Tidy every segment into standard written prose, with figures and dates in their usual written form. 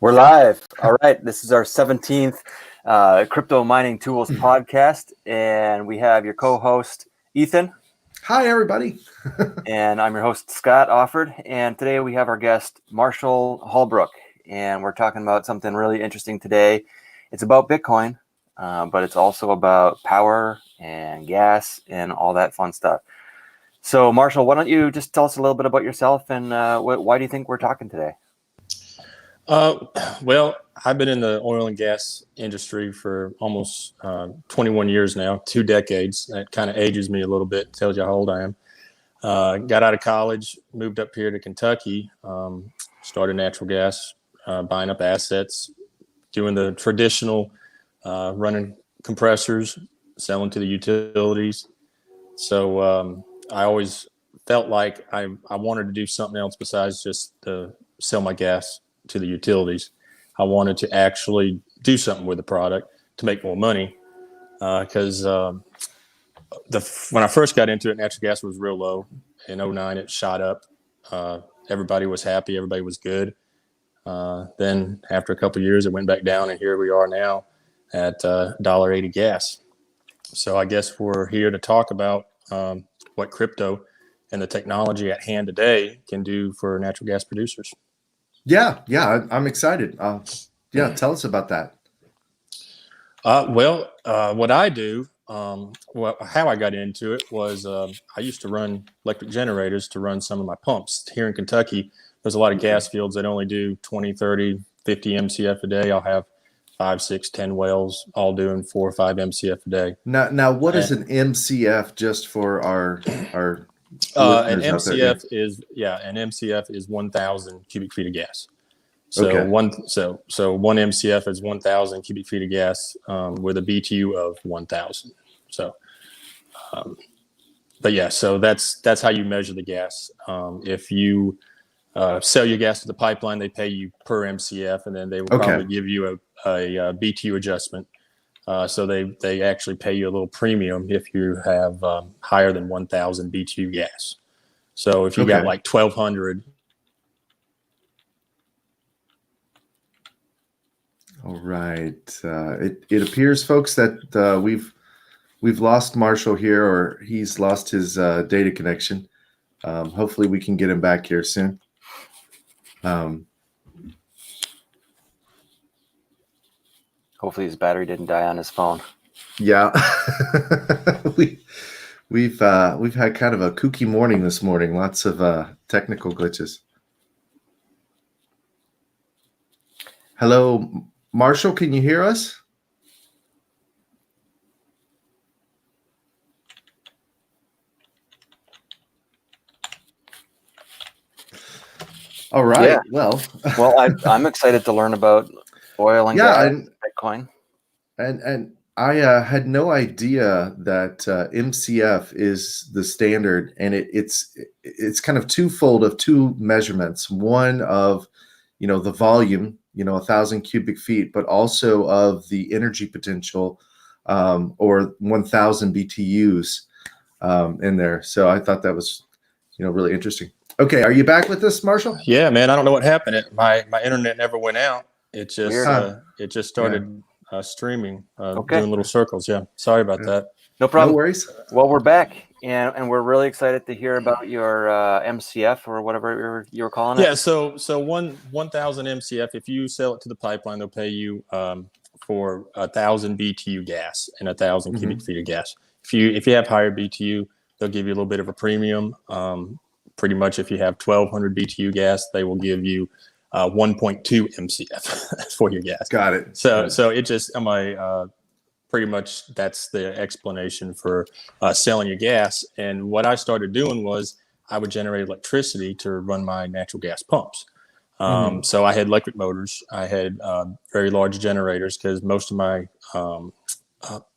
We're live. All right. This is our 17th Crypto Mining Tools podcast. And we have your co-host, Ethan. Hi, everybody. And I'm your host, Scott Offord. And today we have our guest, Marshall Holbrook. And we're talking about something really interesting today. It's about Bitcoin, but it's also about power and gas and all that fun stuff. So, Marshall, why don't you just tell us a little bit about yourself and why do you think we're talking today? Well, I've been in the oil and gas industry for almost 21 years now, 2 decades. That kind of ages me a little bit, tells you how old I am. Got out of college, moved up here to Kentucky, started natural gas, buying up assets, doing the traditional running compressors, selling to the utilities. So I always felt like I wanted to do something else besides just sell my gas to the utilities. I wanted to actually do something with the product to make more money because when I first got into it, natural gas was real low. In 2009, it shot up. Everybody was happy. Everybody was good. Then after a couple of years, it went back down, and here we are now at $1.80 gas. So I guess we're here to talk about what crypto and the technology at hand today can do for natural gas producers. Yeah, I'm excited. Tell us about that. What I do, how I got into it was I used to run electric generators to run some of my pumps. Here in Kentucky, there's a lot of gas fields that only do 20, 30, 50 MCF a day. I'll have 5, 6, 10 wells all doing 4 or 5 MCF a day. Now, what is an MCF just for our an MCF is 1,000 cubic feet of gas. So okay. one MCF is 1,000 cubic feet of gas with a BTU of 1,000. So, so that's how you measure the gas. If you sell your gas to the pipeline, they pay you per MCF, and then they will probably give you a BTU adjustment. So they actually pay you a little premium if you have higher than 1,000 BTU gas. So if you got like 1,200. All right. It appears, folks, that we've lost Marshall here, or he's lost his data connection. Hopefully, we can get him back here soon. Hopefully his battery didn't die on his phone. Yeah. We've had kind of a kooky morning this morning. Lots of technical glitches. Hello, Marshall, can you hear us? All right. Yeah. Well, I'm excited to learn about oil and gas and Bitcoin. And I had no idea that MCF is the standard, and it's kind of twofold of 2 measurements. One of, the volume, 1,000 cubic feet, but also of the energy potential, or 1,000 BTUs in there. So I thought that was, really interesting. Okay, are you back with us, Marshall? Yeah, man. I don't know what happened. My internet never went out. It just started streaming, doing little circles. Yeah, sorry about that. No problem. No worries. Well, we're back, and we're really excited to hear about your MCF or whatever you were calling it. Yeah, so 1,000 MCF. If you sell it to the pipeline, they'll pay you for 1,000 BTU gas and 1,000 cubic feet of gas. If you have higher BTU, they'll give you a little bit of a premium. Pretty much, if you have 1,200 BTU gas, they will give you 1.2 MCF for your gas. Got it. So it just pretty much that's the explanation for selling your gas. And what I started doing was I would generate electricity to run my natural gas pumps. So I had electric motors. I had very large generators because most of my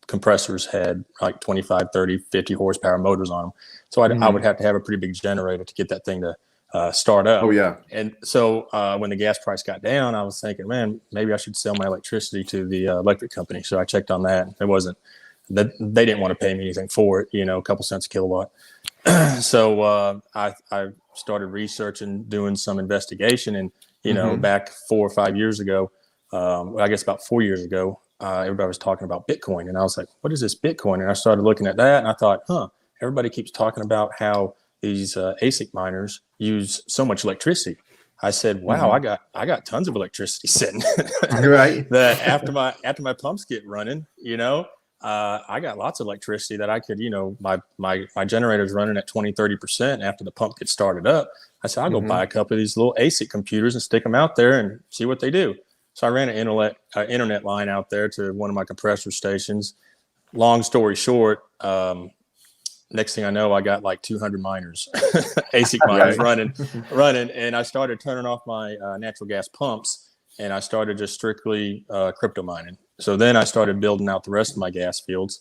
compressors had like 25, 30, 50 horsepower motors on them. So I would have to have a pretty big generator to get that thing to start up. Oh, yeah. And so when the gas price got down, I was thinking, man, maybe I should sell my electricity to the electric company. So I checked on that. They didn't want to pay me anything for it, a couple cents a kilowatt. So I started researching, doing some investigation, and back 4 or 5 years ago, I guess about 4 years ago, everybody was talking about Bitcoin. And I was like, what is this Bitcoin? And I started looking at that and I thought, everybody keeps talking about how these ASIC miners use so much electricity. I said, wow, I got tons of electricity sitting right. that after my pumps get running, I got lots of electricity that I could, my generator's running at 20-30% after the pump gets started up. I said, I'll go buy a couple of these little ASIC computers and stick them out there and see what they do. So I ran an internet line out there to one of my compressor stations. Long story short, next thing I know, I got like 200 miners, ASIC miners running. And I started turning off my natural gas pumps and I started just strictly crypto mining. So then I started building out the rest of my gas fields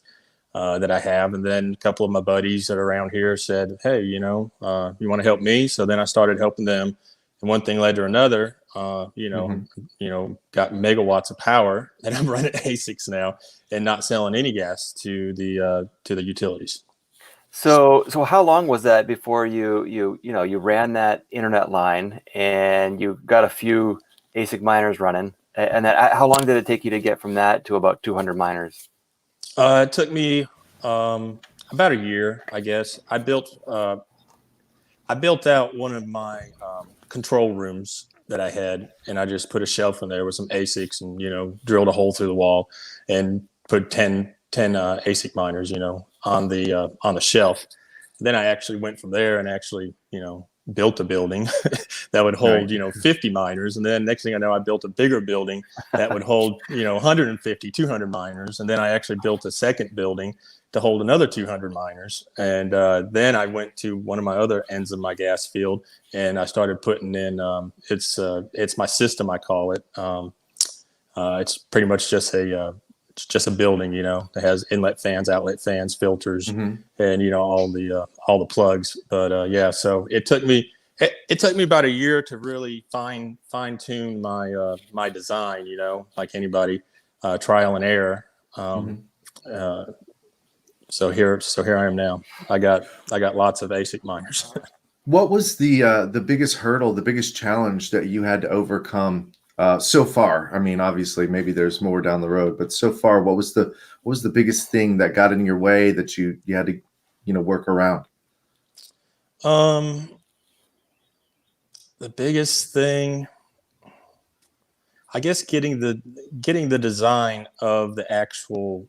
that I have. And then a couple of my buddies that are around here said, hey, you want to help me? So then I started helping them. And one thing led to another, got megawatts of power that I'm running ASICs now and not selling any gas to the utilities. So how long was that before you ran that internet line and you got a few ASIC miners running? And that, how long did it take you to get from that to about 200 miners? It took me about a year, I guess. I built out one of my control rooms that I had, and I just put a shelf in there with some ASICs and, drilled a hole through the wall and put 10 ASIC miners, on the shelf. Then I actually went from there and actually, built a building that would hold, 50 miners. And then next thing I know, I built a bigger building that would hold, 150, 200 miners. And then I actually built a second building to hold another 200 miners. And then I went to one of my other ends of my gas field and I started putting in, it's my system, I call it. It's pretty much just a building, that has inlet fans, outlet fans, filters, and all the plugs. But so it took me about a year to really fine tune my design, like anybody, trial and error. So here I am now. I got lots of ASIC miners. What was the biggest hurdle, the biggest challenge that you had to overcome so far? I mean, obviously, maybe there's more down the road, but so far, what was the biggest thing that got in your way that you had to, work around? The biggest thing, I guess, getting the design of the actual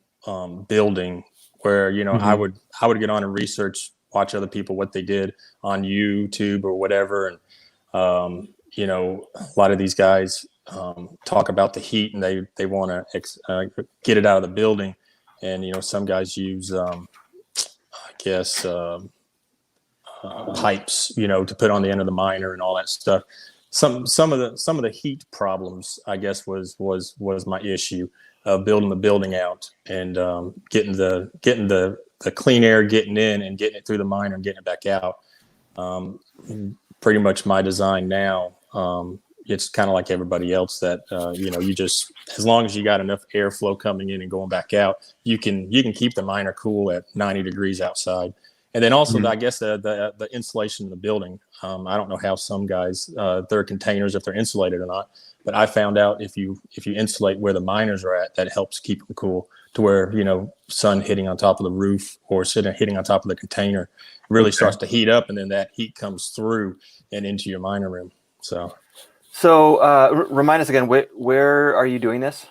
building, where I would get on and research, watch other people what they did on YouTube or whatever, and a lot of these guys talk about the heat and they want to get it out of the building, and some guys use pipes to put on the end of the miner and all that stuff. Some of the heat problems, I guess, was my issue of building the building out and getting the clean air getting in and getting it through the miner and getting it back out. Pretty much my design now, it's kind of like everybody else that you just, as long as you got enough airflow coming in and going back out, you can keep the miner cool at 90 degrees outside. And then also, I guess the insulation in the building. I don't know how some guys their containers, if they're insulated or not, but I found out if you insulate where the miners are at, that helps keep them cool to where sun hitting on top of the roof or hitting on top of the container really starts to heat up, and then that heat comes through and into your miner room. So remind us again, where are you doing this?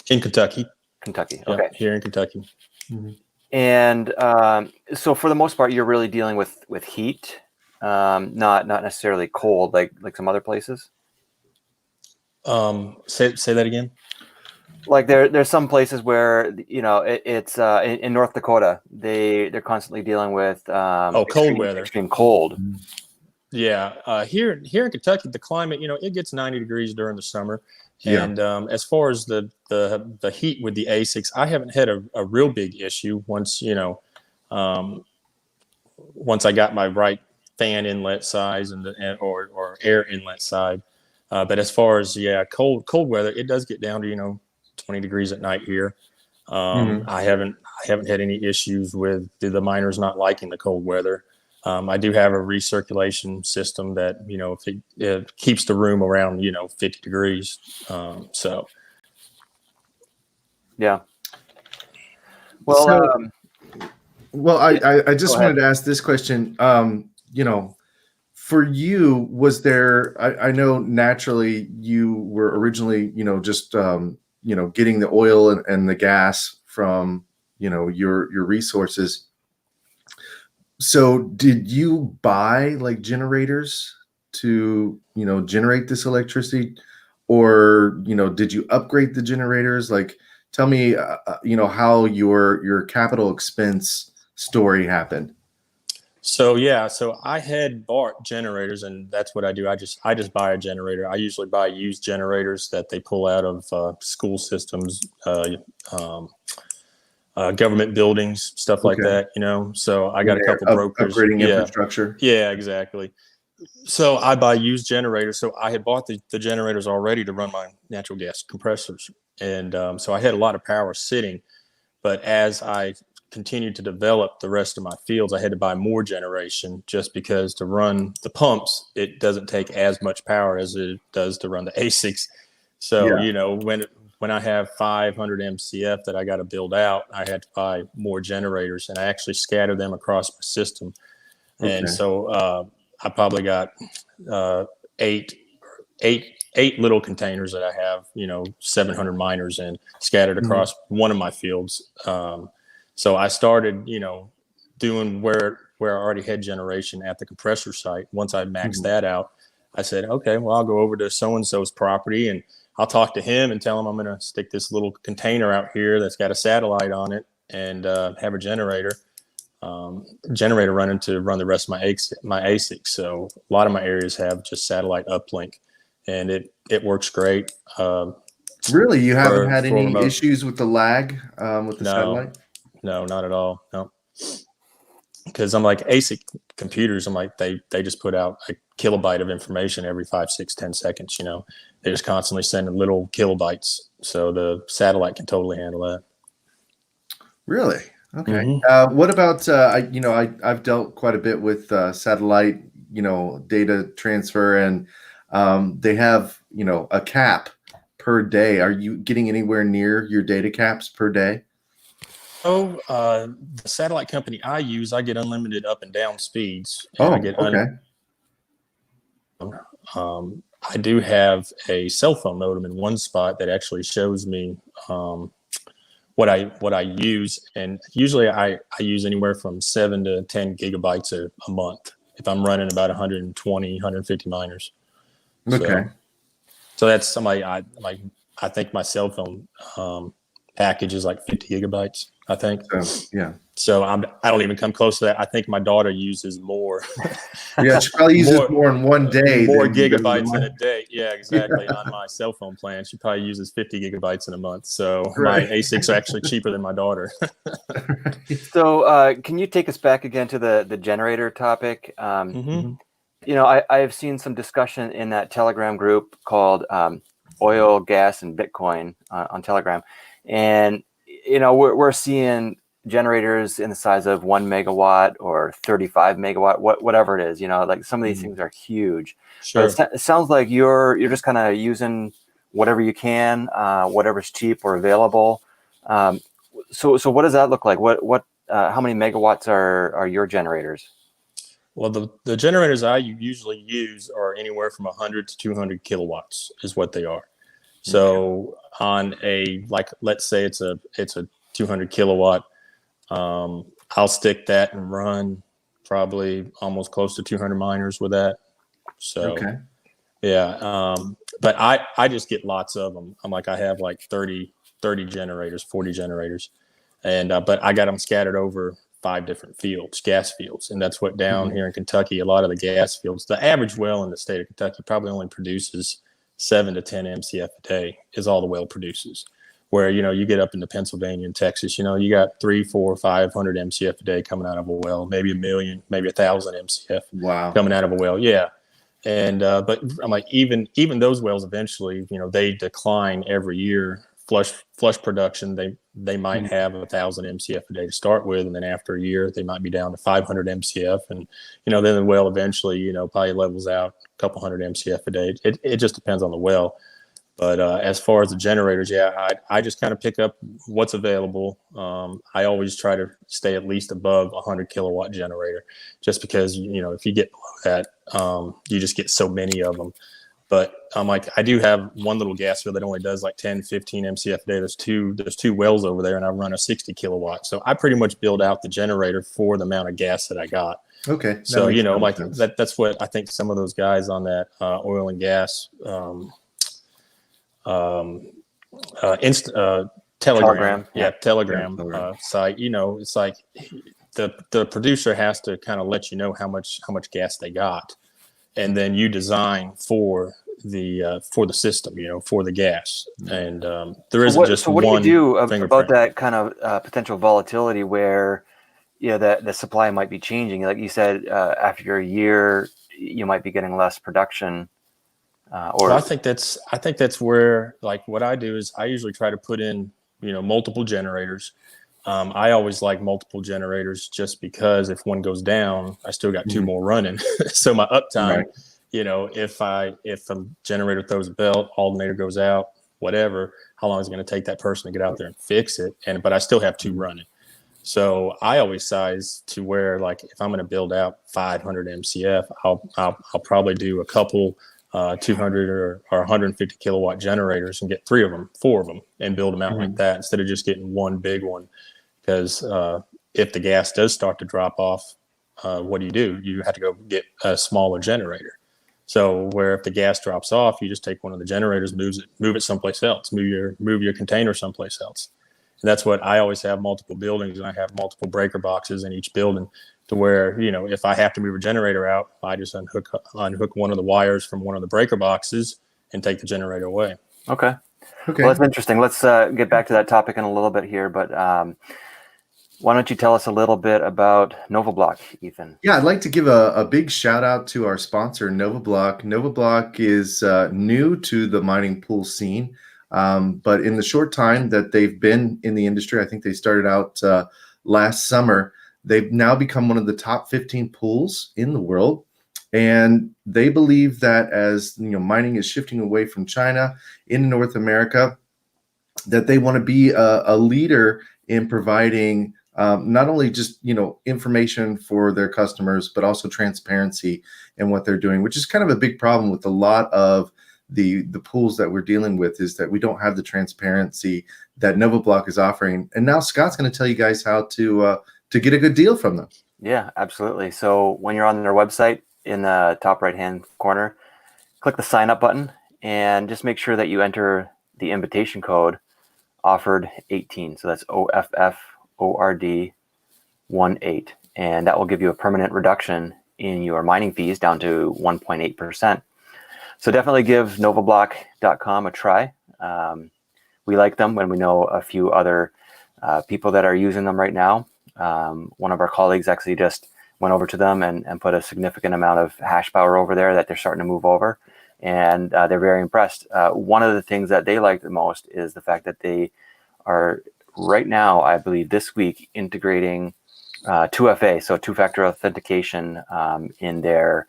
In Kentucky. Kentucky. Yeah, okay. Here in Kentucky. And so for the most part, you're really dealing with heat, not necessarily cold like some other places. Say that again. Like there's some places where it's in North Dakota they're constantly dealing with cold weather, extreme cold. Yeah, here in Kentucky, the climate, it gets 90 degrees during the summer. Yeah. And as far as the heat with the ASICs, I haven't had a real big issue once I got my right fan inlet size or air inlet side. But as far as cold weather, it does get down to 20 degrees at night here. I haven't had any issues with the miners not liking the cold weather. I do have a recirculation system that, if it keeps the room around, 50 degrees. Yeah. Well, So, well, I go just ahead. wanted to ask this question. For you, was there? I know naturally you were originally, just getting the oil and the gas from your resources. So, did you buy like generators to generate this electricity, or did you upgrade the generators? Like, tell me, how your capital expense story happened. So I had bought generators, and that's what I do. I just buy a generator. I usually buy used generators that they pull out of school systems, government buildings, stuff like Okay. that. So I got a couple brokers. Upgrading infrastructure. Yeah, exactly. So I buy used generators. So I had bought the generators already to run my natural gas compressors, and so I had a lot of power sitting. But as I continued to develop the rest of my fields, I had to buy more generation just because to run the pumps, it doesn't take as much power as it does to run the ASICs. So, when I have 500 MCF that I got to build out, I had to buy more generators, and I actually scattered them across my system. Okay. And so I probably got eight little containers that I have, 700 miners in scattered across one of my fields. So I started, doing where I already had generation at the compressor site. Once I maxed that out, I said, okay, well, I'll go over to so-and-so's property and I'll talk to him and tell him I'm going to stick this little container out here that's got a satellite on it and have a generator running to run the rest of my ASIC. So a lot of my areas have just satellite uplink, and it works great. Really, you haven't had any remote. issues with the lag with the satellite? No, not at all. No, because I'm like ASIC computers. I'm like they just put out a kilobyte of information every 5, 6, 10 seconds. They're just constantly sending little kilobytes. So the satellite can totally handle that. Really? Okay. What about I've dealt quite a bit with satellite data transfer, and they have a cap per day. Are you getting anywhere near your data caps per day? Oh, the satellite company I use, I get unlimited up and down speeds. Oh, I get okay. I do have a cell phone modem in one spot that actually shows me what I use, and usually I use anywhere from 7 to 10 gigabytes a month if I'm running about 120, 150 miners. Okay. So that's somebody I think my cell phone package is like 50 gigabytes. I think. So, yeah. So I don't even come close to that. I think my daughter uses more. Yeah, she probably uses more in one day. More gigabytes in a day. Yeah, exactly. Yeah. On my cell phone plan, she probably uses 50 gigabytes in a month. So my ASICs are actually cheaper than my daughter. So can you take us back again to the generator topic? I've seen some discussion in that Telegram group called Oil, Gas, and Bitcoin on Telegram. And, we're seeing generators in the size of 1 megawatt or 35 megawatt, whatever it is, like some of these things are huge. Sure. But it sounds like you're just kind of using whatever you can, whatever's cheap or available. So what does that look like? How many megawatts are your generators? Well, the generators I usually use are anywhere from 100 to 200 kilowatts is what they are. So on let's say it's a 200 kilowatt, I'll stick that and run probably almost close to 200 miners with that. So, yeah. But I just get lots of them. I have like 30 generators, 40 generators. And, but I got them scattered over 5 different fields, gas fields. And that's what down here in Kentucky, a lot of the gas fields, the average well in the state of Kentucky probably only produces 7 to 10 MCF a day is all the well produces. Where, you get up into Pennsylvania and Texas, you got 300, 400, 500 MCF a day coming out of a well, maybe 1 million, maybe 1,000 MCF coming out of a well. Yeah. And, but I'm like, even those wells eventually, they decline every year flush production, they might have 1,000 MCF a day to start with, and then after a year they might be down to 500 MCF, and then the well eventually probably levels out a couple hundred MCF a day. It just depends on the well. But as far as the generators, I just kind of pick up what's available. I always try to stay at least above 100 kilowatt generator, just because if you get below that, you just get so many of them. But I do have one little gas field that only does like 10, 15 MCF a day. There's two wells over there, and I run a 60 kilowatt. So I pretty much build out the generator for the amount of gas that I got. Okay. So that's what I think some of those guys on that oil and gas Telegram site, it's like the producer has to kind of let you know how much gas they got, and then you design for the system, for the gas. And there isn't just one. So what do you do about that kind of potential volatility where the supply might be changing? Like you said, after a year, you might be getting less production. Well, I think that's where, like, what I do is I usually try to put in multiple generators. I always like multiple generators just because if one goes down, I still got two more running. So my uptime, if a generator throws a belt, alternator goes out, whatever, how long is it going to take that person to get out there and fix it? But I still have two running. So I always size to where, like, if I'm going to build out 500 MCF, I'll probably do a couple 200 or 150 kilowatt generators and get 4 of them and build them out like that, instead of just getting one big one. Because if the gas does start to drop off, what do? You have to go get a smaller generator. So where if the gas drops off, you just take one of the generators, move it someplace else, move your container someplace else. And that's what I always have: multiple buildings, and I have multiple breaker boxes in each building, to where, if I have to move a generator out, I just unhook one of the wires from one of the breaker boxes and take the generator away. Okay. Well, that's interesting. Let's get back to that topic in a little bit here, but why don't you tell us a little bit about NovaBlock, Ethan? Yeah, I'd like to give a big shout out to our sponsor, NovaBlock. NovaBlock is new to the mining pool scene, but in the short time that they've been in the industry, I think they started out last summer, they've now become one of the top 15 pools in the world. And they believe that as mining is shifting away from China into North America, that they want to be a leader in providing not only just information for their customers, but also transparency in what they're doing, which is kind of a big problem with a lot of the pools that we're dealing with, is that we don't have the transparency that NovaBlock is offering. And now Scott's going to tell you guys how to get a good deal from them. Yeah, absolutely. So when you're on their website, in the top right-hand corner, click the sign up button and just make sure that you enter the invitation code offered 18. So that's OFFORD 18. And that will give you a permanent reduction in your mining fees down to 1.8%. So definitely give novablock.com a try. We like them when we know a few other people that are using them right now. One of our colleagues actually just went over to them and put a significant amount of hash power over there that they're starting to move over. And they're very impressed. One of the things that they like the most is the fact that they are right now, I believe this week, integrating 2FA, so two-factor authentication, in their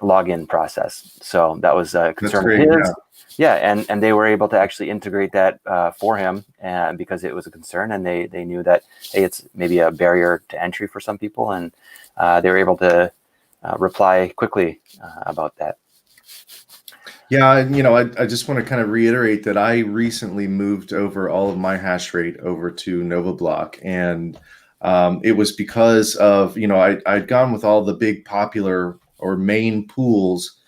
login process. So that was a concern of his. Yeah, and they were able to actually integrate that for him, because it was a concern, and they knew that, hey, it's maybe a barrier to entry for some people, and they were able to reply quickly about that. Yeah, I just want to kind of reiterate that I recently moved over all of my hash rate over to NovaBlock, and it was because of I'd gone with all the big popular or main pools.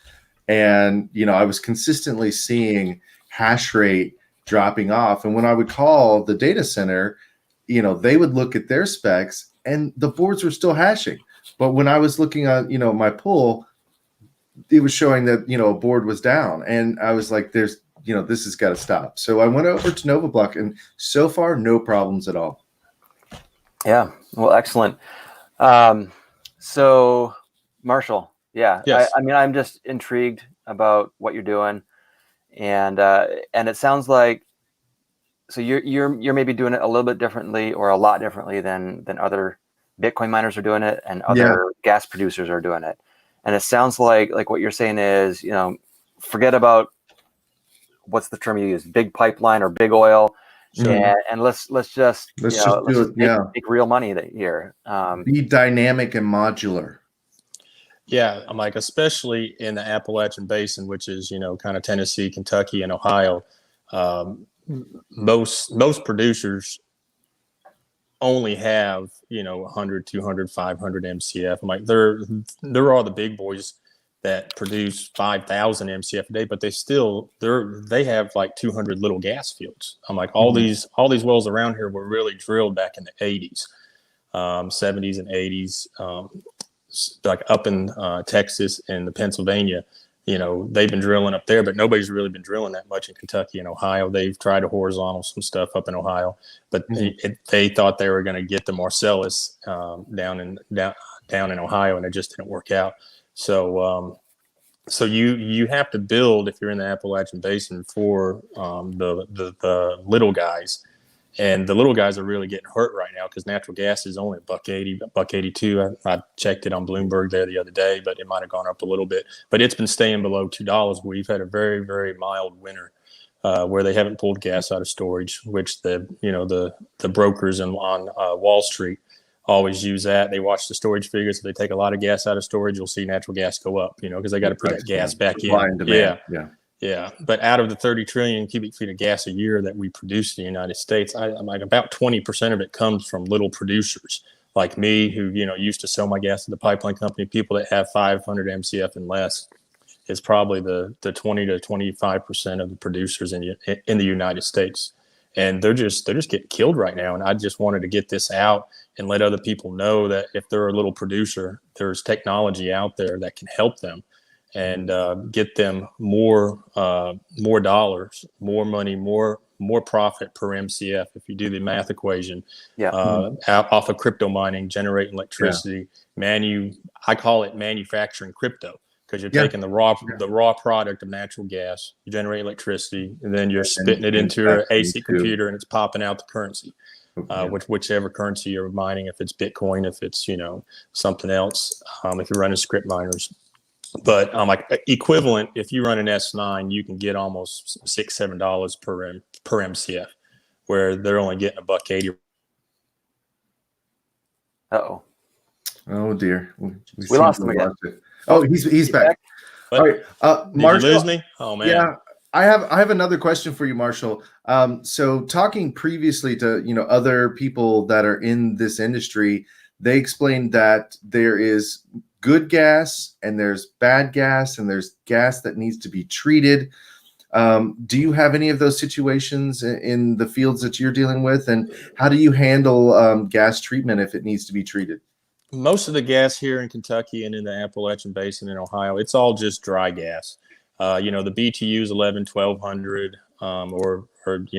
And, I was consistently seeing hash rate dropping off. And when I would call the data center, they would look at their specs and the boards were still hashing. But when I was looking at, my pool, it was showing that, a board was down. And I was like, this has got to stop. So I went over to NovaBlock, and so far, no problems at all. Yeah. Well, excellent. So, Marshall. Yeah, yes. I mean, I'm just intrigued about what you're doing, and it sounds like So you're maybe doing it a little bit differently or a lot differently than other Bitcoin miners are doing it and other gas producers are doing it. And it sounds like what you're saying is, forget about what's the term you use, big pipeline or big oil, and let's just do it. Make real money here. Be dynamic and modular. Yeah, I'm like, especially in the Appalachian Basin, which is, kind of Tennessee, Kentucky, and Ohio. Most producers only have 100, 200, 500 MCF. I'm like, there are the big boys that produce 5,000 MCF a day, but they have like 200 little gas fields. I'm like, all these wells around here were really drilled back in the 80s, 70s and 80s, like up in Texas and the Pennsylvania. They've been drilling up there, but nobody's really been drilling that much in Kentucky and Ohio. They've tried to horizontal some stuff up in Ohio, but they thought they were going to get the Marcellus down in Ohio, and it just didn't work out. So you have to build, if you're in the Appalachian Basin, for the little guys. And the little guys are really getting hurt right now because natural gas is only $1.80, $1.82. I checked it on Bloomberg there the other day, but it might have gone up a little bit. But it's been staying below $2. We've had a very, very mild winter where they haven't pulled gas out of storage, which the brokers on Wall Street always use that. They watch the storage figures. If they take a lot of gas out of storage, you'll see natural gas go up, because they got to put that gas back in. Yeah. But out of the 30 trillion cubic feet of gas a year that we produce in the United States, I'm like, about 20% of it comes from little producers like me who, used to sell my gas to the pipeline company. People that have 500 MCF and less is probably the 20 to 25% of the producers in the United States. And they're just getting killed right now. And I just wanted to get this out and let other people know that if they're a little producer, there's technology out there that can help them and get them more dollars, more money, more profit per MCF. If you do the math equation, off of crypto mining, generating electricity, I call it manufacturing crypto, because you're taking the raw product of natural gas, you generate electricity, and then you're spitting it into your AC computer, and it's popping out the currency, whichever currency you're mining. If it's Bitcoin, if it's something else, if you're running script miners. But like equivalent, if you run an S9, you can get almost $6-7 per MCF, where they're only getting $1.80. Oh dear, we lost him again. Oh, he's back. All right, Marshall, did you lose me? Oh man. Yeah, I have another question for you, Marshall. So talking previously to other people that are in this industry, they explained that there is good gas and there's bad gas and there's gas that needs to be treated. Do you have any of those situations in the fields that you're dealing with, and how do you handle gas treatment if it needs to be treated? Most of the gas here in Kentucky and in the Appalachian Basin in Ohio, it's all just dry gas. The BTU is 1,100, or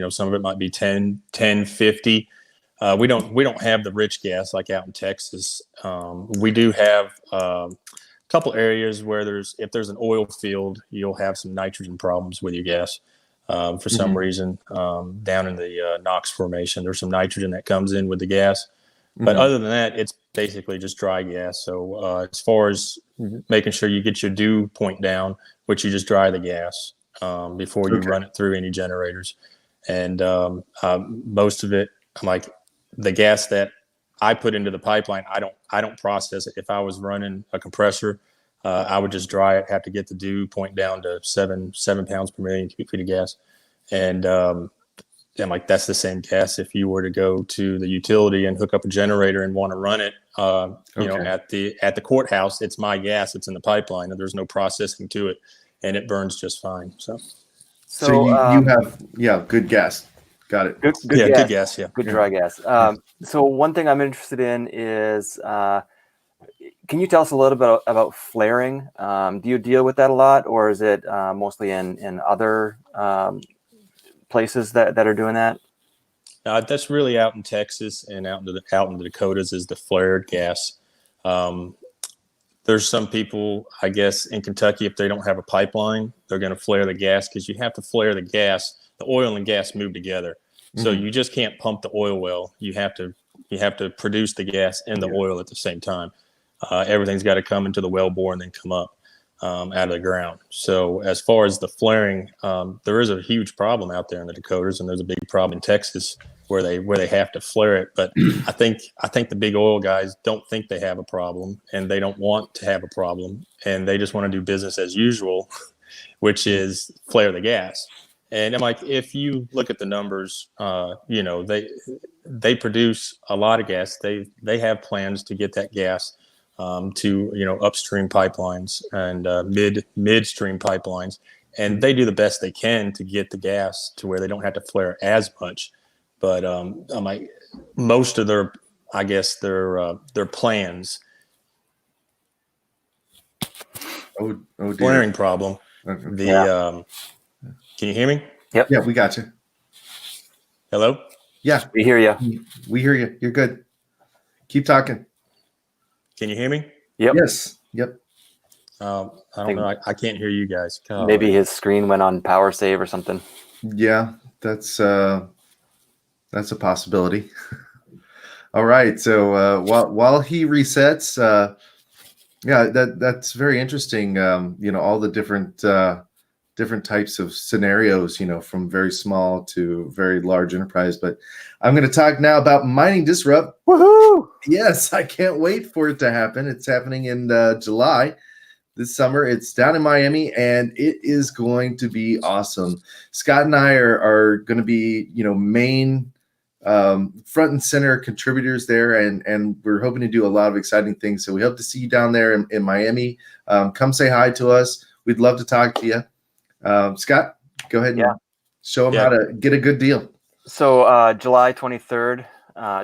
some of it might be 1050. We don't have the rich gas like out in Texas. We do have a couple areas where if there's an oil field, you'll have some nitrogen problems with your gas. For some reason, down in the Knox Formation, there's some nitrogen that comes in with the gas. But other than that, it's basically just dry gas. So as far as making sure you get your dew point down, which you just dry the gas before you run it through any generators. And most of it, like the gas that I put into the pipeline, I don't process it. If I was running a compressor, I would just dry it, have to get the dew point down to 7 pounds per million cubic feet of gas. And like that's the same gas if you were to go to the utility and hook up a generator and want to run it, at the courthouse. It's my gas. It's in the pipeline, and there's no processing to it, and it burns just fine. So you have good gas. Got it. Good gas. Good dry gas. So one thing I'm interested in is, can you tell us a little bit about flaring? Do you deal with that a lot, or is it mostly in other places that are doing that? That's really out in Texas and out in the Dakotas is the flared gas. There's some people, I guess, in Kentucky, if they don't have a pipeline, they're going to flare the gas, because you have to flare the gas. The oil and gas move together. So you just can't pump the oil well. You have to produce the gas and the oil at the same time. Everything's got to come into the well bore and then come up out of the ground. So as far as the flaring, there is a huge problem out there in the Dakotas, and there's a big problem in Texas where they have to flare it. But I think the big oil guys don't think they have a problem, and they don't want to have a problem, and they just want to do business as usual, which is flare the gas. And I'm like, if you look at the numbers, they produce a lot of gas. They have plans to get that gas to upstream pipelines and midstream pipelines, and they do the best they can to get the gas to where they don't have to flare as much. But I'm like, most of their plans. Oh dear. Flaring problem. Okay. Can you hear me? Yep. Yeah, we got you. Hello? Yeah, We hear you. we hear you. You're good. Keep talking. Can you hear me? Yep. Yes. Yep. I don't know. I can't hear you guys. God. Maybe his screen went on power save or something. Yeah, that's a possibility. All right. So while he resets, that's very interesting. All the different types of scenarios, from very small to very large enterprise. But I'm going to talk now about mining disrupt. Woohoo! Yes, I can't wait for it to happen. It's happening in July this summer. It's down in Miami, and it is going to be awesome. Scott and I are going to be, main front and center contributors there, and we're hoping to do a lot of exciting things. So we hope to see you down there in Miami. Come say hi to us. We'd love to talk to you. Scott, go ahead and show them how to get a good deal. So July 23rd,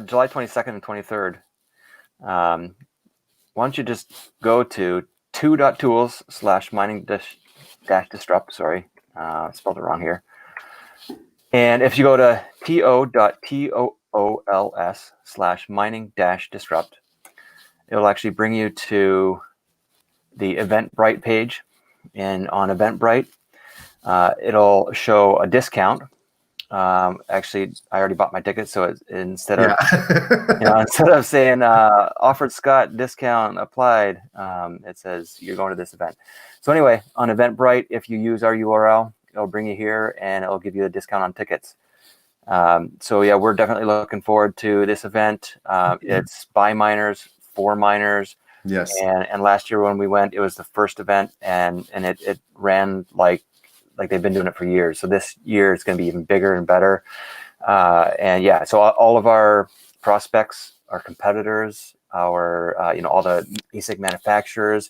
July 22nd and 23rd. Why don't you just go to 2.tools/mining-disrupt. Sorry, spelled it wrong here. And if you go to to.tools/mining-disrupt, it'll actually bring you to the Eventbrite page. And on Eventbrite, it'll show a discount. Actually, I already bought my ticket, so instead of instead of saying offered Scott discount applied, it says you're going to this event. So anyway, on Eventbrite, if you use our URL, it'll bring you here and it'll give you a discount on tickets. So yeah, we're definitely looking forward to this event. It's by miners, for miners. Yes. And last year when we went, it was the first event, and it ran like they've been doing it for years. So this year it's going to be even bigger and better. So all of our prospects, our competitors, our all the ASIC manufacturers,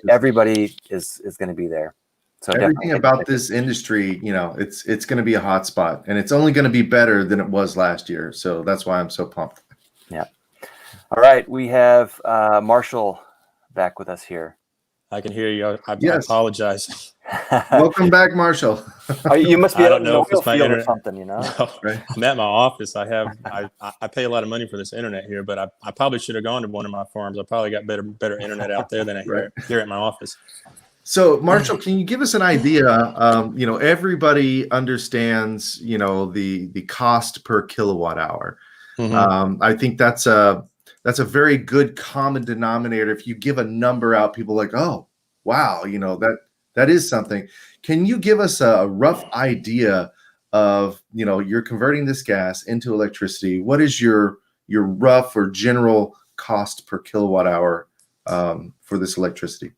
everybody is going to be there. So everything about this industry, it's going to be a hot spot, and it's only going to be better than it was last year. So that's why I'm so pumped. Yeah. All right, we have Marshall back with us here. I can hear you. I apologize. Welcome back, Marshall. You must be I don't know if it's my field or internet something, No, right? I'm at my office. I pay a lot of money for this internet here, but I probably should have gone to one of my farms. I probably got better internet out there than I here at my office. So, Marshall, can you give us an idea? Everybody understands, the cost per kilowatt hour. Mm-hmm. I think that's a very good common denominator. If you give a number out, people are like, oh, wow, that is something. Can you give us a rough idea of, you're converting this gas into electricity? What is your rough or general cost per kilowatt hour for this electricity?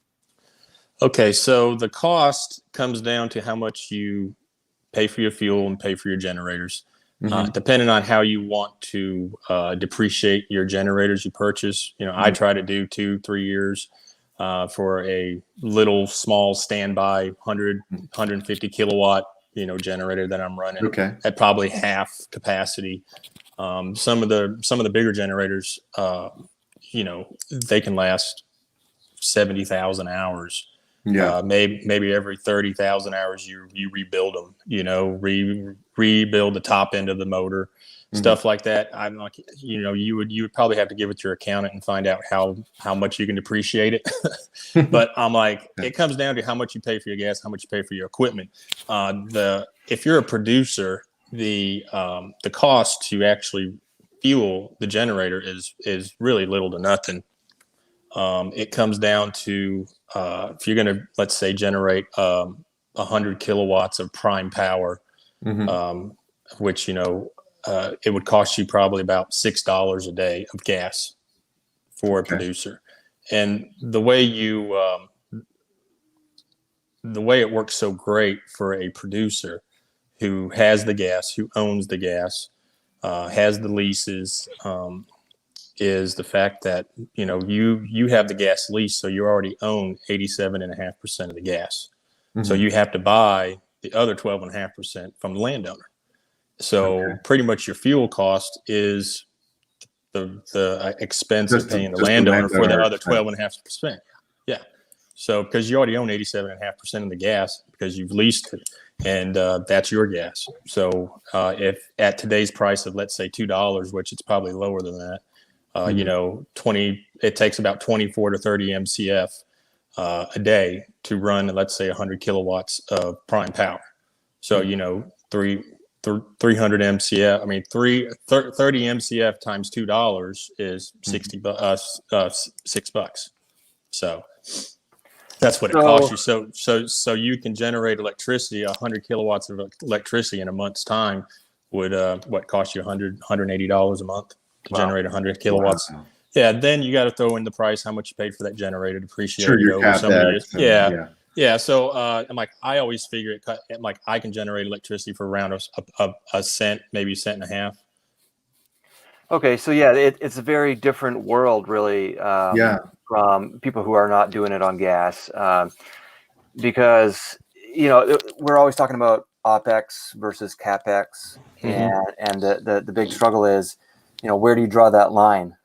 Okay, so the cost comes down to how much you pay for your fuel and pay for your generators. Mm-hmm. Depending on how you want to depreciate your generators you purchase. I try to do 2-3 years for a little small standby 150 kilowatt generator that I'm running at probably half capacity. Some of the bigger generators, they can last 70,000 hours. Yeah, maybe every 30,000 hours you rebuild them. Rebuild the top end of the motor, stuff like that. I'm like, you would probably have to give it to your accountant and find out how much you can depreciate it. But I'm like, it comes down to how much you pay for your gas, how much you pay for your equipment. If you're a producer, the cost to actually fuel the generator is really little to nothing. It comes down to if you're going to, let's say, generate 100 kilowatts of prime power, which it would cost you probably about $6 a day of gas for a producer. And the way it works so great for a producer who has the gas, who owns the gas, has the leases, is the fact that you have the gas lease, so you already own 87.5% of the gas. So you have to buy the other 12.5% from the landowner. So pretty much your fuel cost is the expense of paying the landowner for the other 12.5%. Yeah. So because you already own 87.5% of the gas because you've leased it, and that's your gas. So if at today's price of, let's say, $2, which it's probably lower than that, it takes about 24 to 30 MCF a day to run, let's say, 100 kilowatts of prime power. So 300 MCF. I mean, 30 MCF times $2 is $6. So that's what it costs you. So you can generate electricity, 100 kilowatts of electricity in a month's time would cost you $180 a month to generate 100 kilowatts. Wow. Yeah, then you got to throw in the price, how much you paid for that generator, depreciate it over some years. Yeah. So I always figure I can generate electricity for around a cent, maybe a cent and a half. Okay, so it's a very different world, really, from people who are not doing it on gas, because we're always talking about OPEX versus CAPEX, and the big struggle is, where do you draw that line?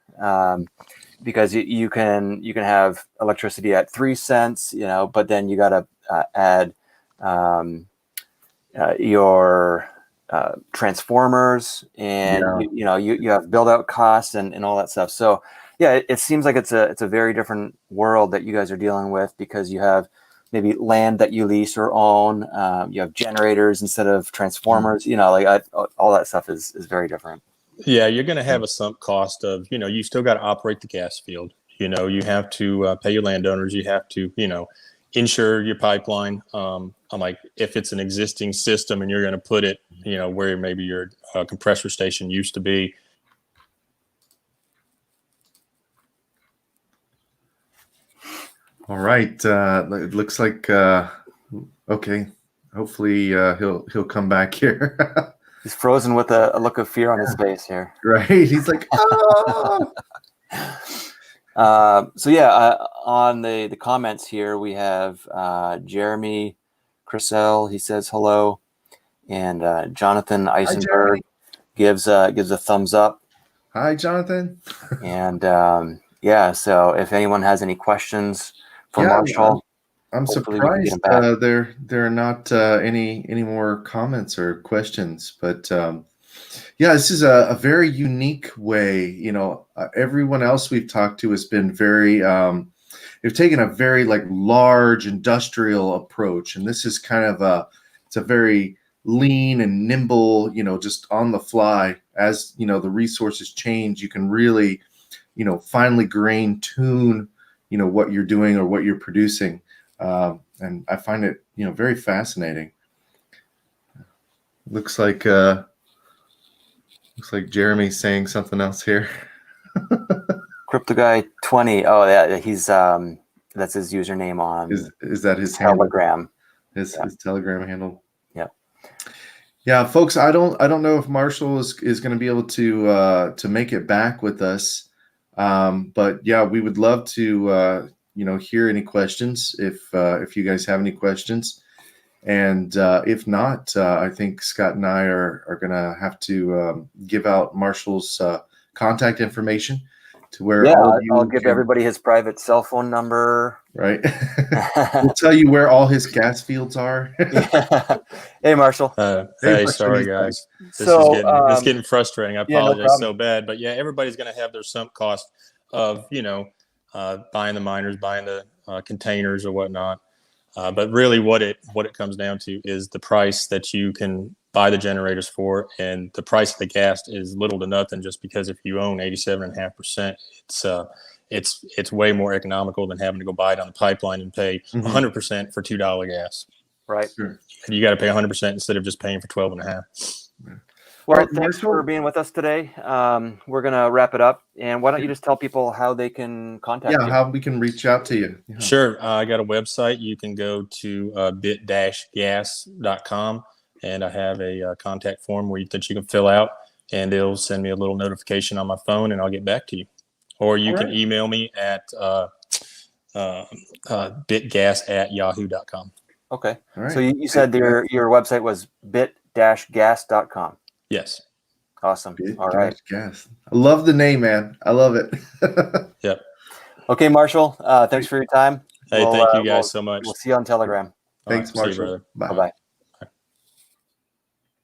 Because you can have electricity at 3 cents, but then you got to add your transformers, and you have build out costs and all that stuff. So it seems like it's a very different world that you guys are dealing with, because you have maybe land that you lease or own, you have generators instead of transformers. All that stuff is very different. Yeah, you're going to have a sunk cost of, you still got to operate the gas field. You have to pay your landowners. You have to, insure your pipeline. If it's an existing system and you're going to put it, where maybe your compressor station used to be. All right. It looks like, okay. Hopefully he'll come back here. He's frozen with a look of fear on his face here. Right. He's like, oh. On the comments here, we have Jeremy Crisell. He says hello. And Jonathan Eisenberg gives a thumbs up. Hi, Jonathan. And so if anyone has any questions for Marshall, I'm surprised there are not any more comments or questions, but this is a very unique way. Everyone else we've talked to has been very they've taken a very large industrial approach, and this is kind of it's a very lean and nimble, just on the fly. As the resources change, you can really finely grain tune what you're doing or what you're producing. And I find it, very fascinating. Looks like Jeremy's saying something else here. Crypto Guy 20. Oh yeah, he's that's his username on. Is that his Telegram? His Telegram handle. Yeah. Yeah, folks. I don't know if Marshall is going to be able to make it back with us, but we would love to. Hear any questions if you guys have any questions, and if not, I think Scott and I are gonna have to give out Marshall's contact information to where I'll give everybody his private cell phone number. Right. We'll tell you where all his gas fields are. Hey, Marshall. Hey, sorry guys. This is getting frustrating. I apologize so bad, but everybody's gonna have their sunk cost of buying the miners, buying the containers or whatnot. But really what it comes down to is the price that you can buy the generators for, and the price of the gas is little to nothing. Just because if you own 87.5%, it's way more economical than having to go buy it on the pipeline and pay 100% for $2 gas. Right. Sure. You got to pay 100% instead of just paying for 12.5. Well, Well, thanks Marshall- for being with us today. We're going to wrap it up. And why don't you just tell people how they can contact you? how we can reach out to you. Yeah. Sure. I got a website. You can go to bit-gas.com, and I have a contact form that you can fill out, and it'll send me a little notification on my phone, and I'll get back to you. Or you can email me at bitgas@yahoo.com. Okay. All right. So you said your website was bit-gas.com. Yes. Awesome. Bit All right. Gas. I love the name, man. I love it. Yep. Okay, Marshall. Thanks for your time. Hey, thank you guys so much. We'll see you on Telegram. Thanks, All right, see you, Marshall. brother. Bye-bye.